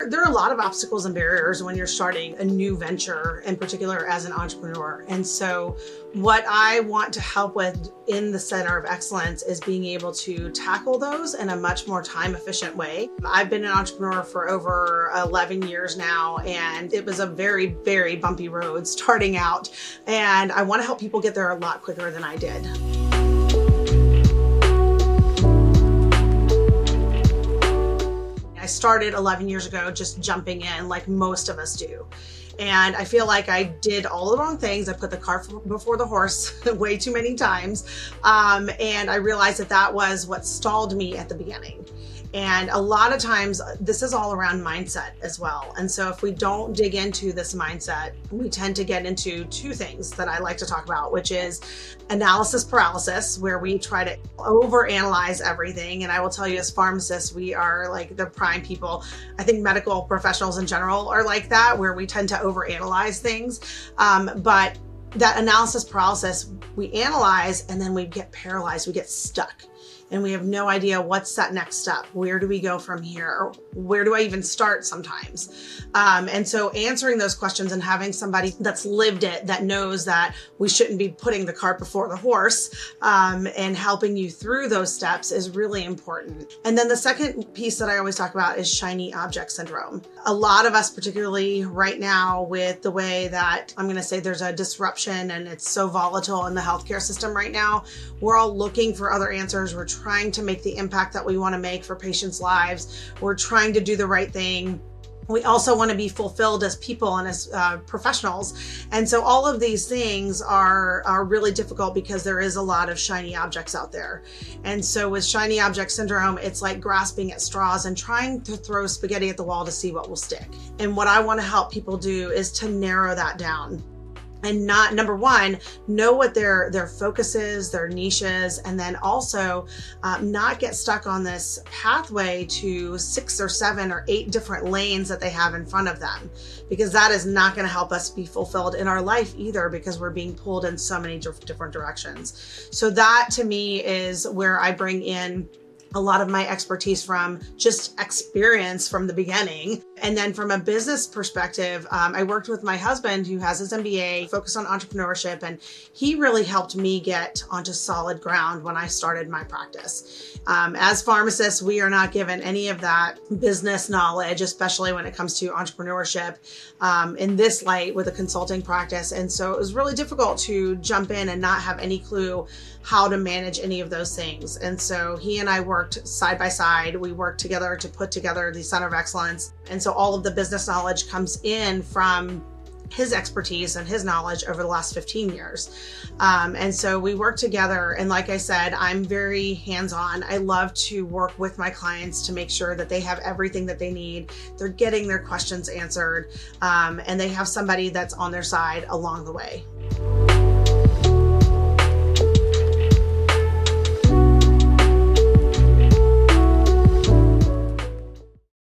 there are a lot of obstacles and barriers when you're starting a new venture, in particular as an entrepreneur. And so what I want to help with in the Center of Excellence is being able to tackle those in a much more time efficient way. I've been an entrepreneur for over 11 years now, and it was a very, very bumpy road starting out. And I want to help people get there a lot quicker than I did. I started 11 years ago just jumping in like most of us do. And I feel like I did all the wrong things. I put the cart before the horse way too many times. And I realized that that was what stalled me at the beginning. And a lot of times this is all around mindset as well. And so if we don't dig into this mindset, we tend to get into two things that I like to talk about, which is analysis paralysis, where we try to overanalyze everything. And I will tell you, as pharmacists, we are like the prime people. I think medical professionals in general are like that, where we tend to overanalyze things. But that analysis paralysis, we analyze and then we get paralyzed, we get stuck. And we have no idea what's that next step. Where do we go from here? Or where do I even start sometimes? And so answering those questions and having somebody that's lived it, that knows that we shouldn't be putting the cart before the horse, and helping you through those steps is really important. And then the second piece that I always talk about is shiny object syndrome. A lot of us, particularly right now with the way that I'm gonna say there's a disruption and it's so volatile in the healthcare system right now, we're all looking for other answers. We're trying to make the impact that we want to make for patients' lives. We're trying to do the right thing. We also want to be fulfilled as people and as professionals. And so all of these things are really difficult because there is a lot of shiny objects out there. And so with shiny object syndrome, it's like grasping at straws and trying to throw spaghetti at the wall to see what will stick. And what I want to help people do is to narrow that down. And not, number one, know what their focus is, their niches, and then also not get stuck on this pathway to 6 or 7 or 8 different lanes that they have in front of them, because that is not going to help us be fulfilled in our life either, because we're being pulled in so many different directions. So that to me is where I bring in a lot of my expertise from just experience from the beginning. And then from a business perspective, I worked with my husband who has his MBA, focused on entrepreneurship, and he really helped me get onto solid ground when I started my practice. As pharmacists, we are not given any of that business knowledge, especially when it comes to entrepreneurship, in this light with a consulting practice. And so it was really difficult to jump in and not have any clue how to manage any of those things. And so he and I worked side by side. We worked together to put together the Center of Excellence. And so all of the business knowledge comes in from his expertise and his knowledge over the last 15 years. And so we work together. And like I said, I'm very hands-on. I love to work with my clients to make sure that they have everything that they need. They're getting their questions answered, and they have somebody that's on their side along the way.